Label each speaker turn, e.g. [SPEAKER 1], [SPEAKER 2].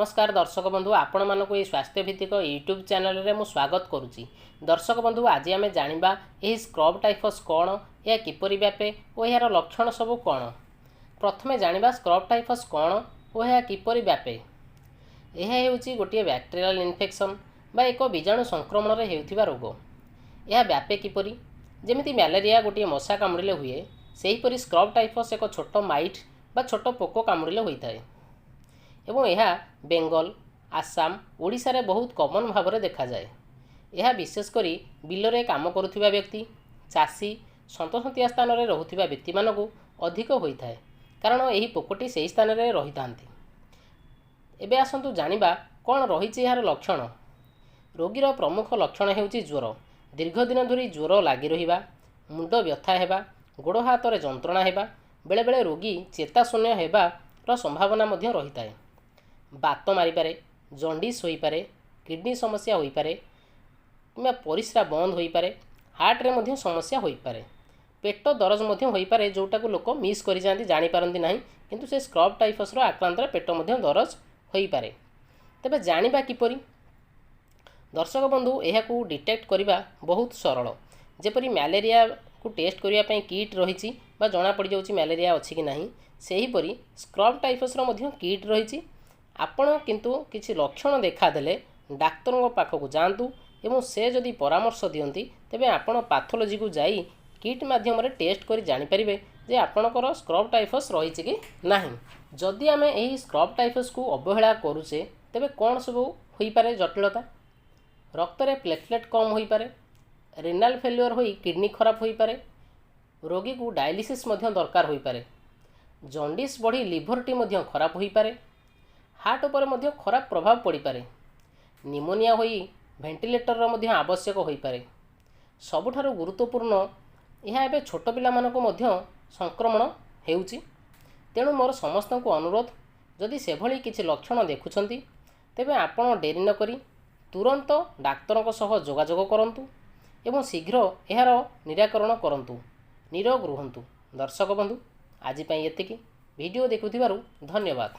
[SPEAKER 1] नमस्कार दर्शक बंधु आपण मानक ये स्वास्थ्य भित्तिक यूट्यूब चैनल रे मु स्वागत करुच्ची। दर्शक बंधु आज आम जाना यह स्क्रब टाइफस कौन, यह किपरि व्यापे और यार लक्षण सब कौन। प्रथमे जाना स्क्रब टाइफस कौन और यह किपरि व्यापे। यह होची गोटे बैक्टेरियल इन्फेक्शन बा एक बीजाणु संक्रमण रे हेउथिबा रोग। यह व्यापे किपरि, जेमिति मलेरिया गोटे मशा कामुड़िले हुए, सेहीपरि स्क्रब टाइफस एक छोट माइट बा छोट पोक कामुड़िले होइथाय एवं यह बेंगल, आसाम, ओडिशा रे बहुत कॉमन भाव में देखा जाए। यह विशेषकर बिल में काम करुवा व्यक्ति, चाषी, सतसंतिया स्थान में रोहुथिबा व्यक्ति मानकु अधिक होता है, कारण यही पोकटी से स्थान में रही था। एबे आसंतु जानिबा कौन रही यार लक्षण। रोगीर प्रमुख लक्षण हेउची ज्वर, दीर्घ दिन धरी ज्वर लगी रहिबा, मुंड व्यथा हेबा, गोड़ हाथ में जंत्रणा हेबा, बेले बेले रोगी चेताशून्य हेबार संभावना मध्य रही थाए। बात मारिपारे, जंडिस होइपारे, किडनी समस्या होइपारे, किंवा परिस्रा बंद होइपारे, हार्ट रे मध्य समस्या होइपारे, पेट दरज मध्य होइपारे, जोटा को लोक मिस करि जांती जानि पारंती नाही, किंतु से स्क्रब टाइफस रो आक्रांत रे पेट मध्य दरज होइपारे। तबे जानिबा किपरि। दर्शक बंधु यह को डिटेक्ट करिबा बहुत सरल। जेपरि मलेरिया को टेस्ट करिया पई किट रहिछि बा जणा पड़ि जाउछि मलेरिया अछि कि नाही, सेहीपरि स्क्रब टाइफस रो मध्य किट रहिछि। आपण किंतु किछि लक्षण देखादेले डाक्तर पाखक जातु एवं से जदि परामर्श दियंती तेबे आपण पैथोलॉजी को जाई किट माध्यम रे टेस्ट करि जानि परिबे जे आपणकर स्क्रब टाइफस रहिछि कि नाही। जदि आमे एही स्क्रब टाइफस को अवहेला करूचे तेबे कोन सब होई पारे जटिलता। रक्त रे प्लेटलेट कम होई पारे, रिनाल फेल्युअर होई किडनी खराब होई पारे, रोगी को डायलिसिस मध्य दरकार होई पारे, जंडिस बढ़ी लिवर टी मध्य खराब होई पारे, हार्ट उपर मध्य खराब प्रभाव पड़ी पारे, निमोनिया होई वेंटिलेटर मध्य आवश्यक होई पारे। सबुठारु गुरुत्वपूर्ण यह एबे छोट पिला मानको मध्य संक्रमण हेउची। तेणु मोर समस्त को अनुरोध, जदि सेभली किछि लक्षण देखुछंती तेबे आपण डेरी न करी तुरंत डाक्तर सह जोगाजोग करंतु एवं शीघ्र यार निराकरण करंतु, निरोग रुहंतु। दर्शक बंधु आज एतिकी। वीडियो देखुथिबारु धन्यवाद।